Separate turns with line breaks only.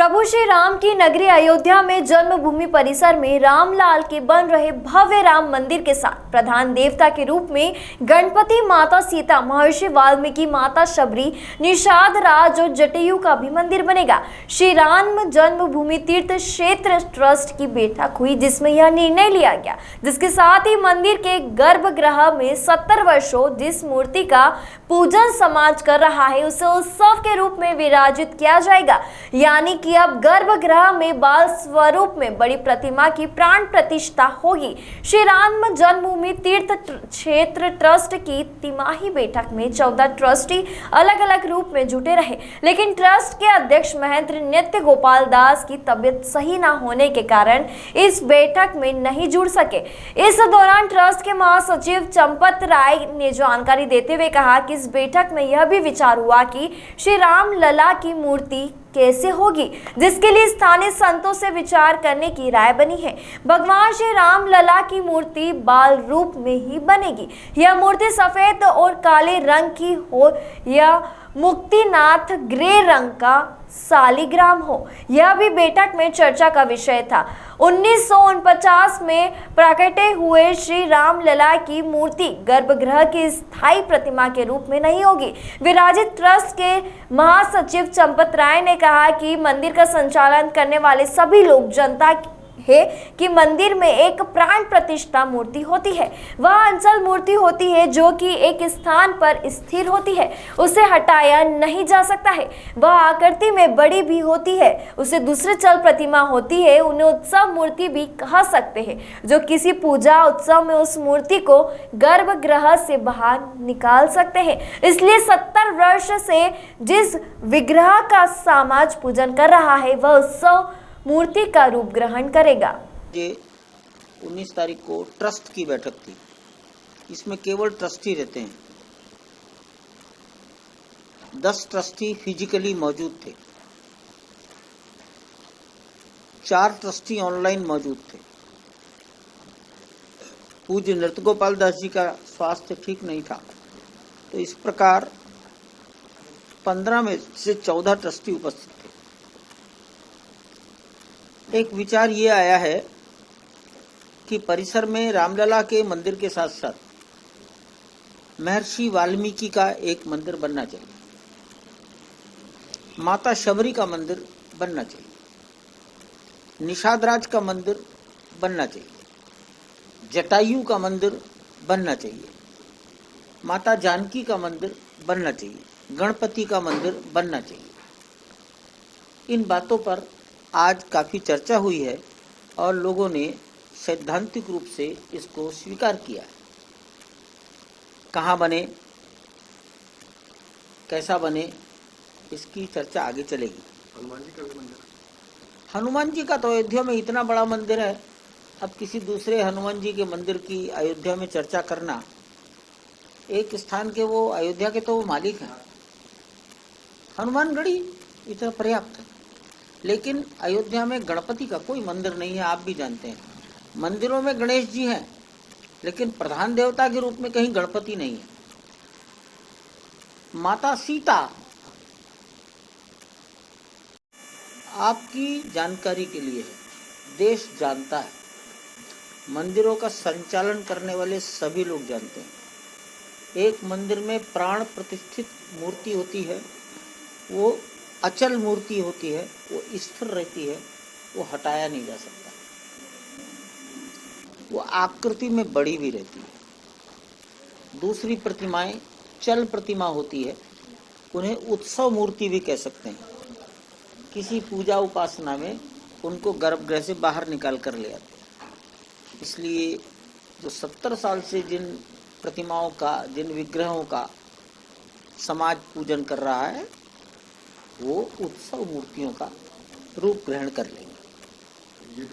प्रभु श्री राम की नगरी अयोध्या में जन्मभूमि परिसर में रामलाल के बन रहे भव्य राम मंदिर के साथ प्रधान देवता के रूप में गणपति, माता सीता, महर्षि वाल्मीकि, माता शबरी, निषाद राज और जटायु का भी मंदिर बनेगा। श्री राम जन्मभूमि तीर्थ क्षेत्र ट्रस्ट की बैठक हुई जिसमें यह निर्णय लिया गया, जिसके साथ ही मंदिर के गर्भगृह में 70 वर्षों जिस मूर्ति का पूजन समाज कर रहा है उसे उत्सव के रूप में विराजित किया जाएगा। यानी कि अब गर्भगृह में बाल स्वरूप में बड़ी प्रतिमा की प्राण प्रतिष्ठा होगी। श्री राम जन्मभूमि तीर्थ क्षेत्र ट्रस्ट की तिमाही बैठक में 14 ट्रस्टी अलग अलग रूप में जुटे रहे, लेकिन ट्रस्ट के अध्यक्ष महेंद्र नित्य गोपाल दास की तबीयत सही न होने के कारण इस बैठक में नहीं जुड़ सके। इस दौरान ट्रस्ट के महासचिव चंपत राय ने जानकारी देते हुए कहा कि इस बैठक में यह भी विचार हुआ कि श्री राम लला की मूर्ति कैसे होगी, जिसके लिए स्थानीय संतों से विचार करने की राय बनी है। भगवान श्री राम लला की मूर्ति बाल रूप में ही बनेगी। यह मूर्ति सफेद और काले रंग की हो या मुक्तिनाथ ग्रे रंग का सालिग्राम हो, यह भी बैठक में चर्चा का विषय था। 1949 में प्रकटे हुए श्री राम लला की मूर्ति गर्भगृह की स्थायी प्रतिमा के रूप में नहीं होगी। विराजित ट्रस्ट के महासचिव चंपत राय ने कहा कि मंदिर का संचालन करने वाले सभी लोग जनता है कि मंदिर में एक प्राण प्रतिष्ठा मूर्ति होती है, वह अंचल मूर्ति होती है जो कि एक स्थान पर स्थिर होती है, उसे हटाया नहीं जा सकता है। वह आकृति में बड़ी भी होती है, उसे दूसरे चल प्रतिमा होती है, उन्हें उत्सव मूर्ति भी कह सकते हैं, जो किसी पूजा उत्सव में उस मूर्ति को गर्भगृह से बाहर निकाल सकते हैं। इसलिए 70 वर्ष से जिस विग्रह का समाज पूजन कर रहा है वह उत्सव मूर्ति का रूप ग्रहण करेगा।
ये 19 तारीख को ट्रस्ट की बैठक थी। इसमें केवल ट्रस्टी रहते हैं। 10 ट्रस्टी फिजिकली मौजूद थे, 4 ट्रस्टी ऑनलाइन मौजूद थे। पूज्य नृत्य गोपाल दास जी का स्वास्थ्य ठीक नहीं था, तो इस प्रकार 15 में से 14 ट्रस्टी उपस्थित थे। एक विचार ये आया है कि परिसर में रामलला के मंदिर के साथ साथ महर्षि वाल्मीकि का एक मंदिर बनना चाहिए, माता शबरी का मंदिर बनना चाहिए, निषाद राज का मंदिर बनना चाहिए, जटायु का मंदिर बनना चाहिए, माता जानकी का मंदिर बनना चाहिए, गणपति का मंदिर बनना चाहिए। इन बातों पर आज काफी चर्चा हुई है और लोगों ने सैद्धांतिक रूप से इसको स्वीकार किया है। कहाँ बने, कैसा बने, इसकी चर्चा आगे चलेगी।
हनुमान जी का भी मंदिर,
हनुमान जी का तो अयोध्या में इतना बड़ा मंदिर है, अब किसी दूसरे हनुमान जी के मंदिर की अयोध्या में चर्चा करना, एक स्थान के वो अयोध्या के तो वो मालिक हैं, हनुमानगढ़ी इतना पर्याप्त है। लेकिन अयोध्या में गणपति का कोई मंदिर नहीं है, आप भी जानते हैं। मंदिरों में गणेश जी हैं, लेकिन प्रधान देवता के रूप में कहीं गणपति नहीं है। माता सीता, आपकी जानकारी के लिए है, देश जानता है, मंदिरों का संचालन करने वाले सभी लोग जानते हैं। एक मंदिर में प्राण प्रतिष्ठित मूर्ति होती है, वो अचल मूर्ति होती है, वो स्थिर रहती है, वो हटाया नहीं जा सकता, वो आकृति में बड़ी भी रहती है। दूसरी प्रतिमाएं चल प्रतिमा होती है, उन्हें उत्सव मूर्ति भी कह सकते हैं। किसी पूजा उपासना में उनको गर्भगृह से बाहर निकाल कर ले आते हैं। इसलिए जो 70 साल से जिन प्रतिमाओं का, जिन विग्रहों का समाज पूजन कर रहा है, वो उत्सव मूर्तियों का रूप ग्रहण कर ले।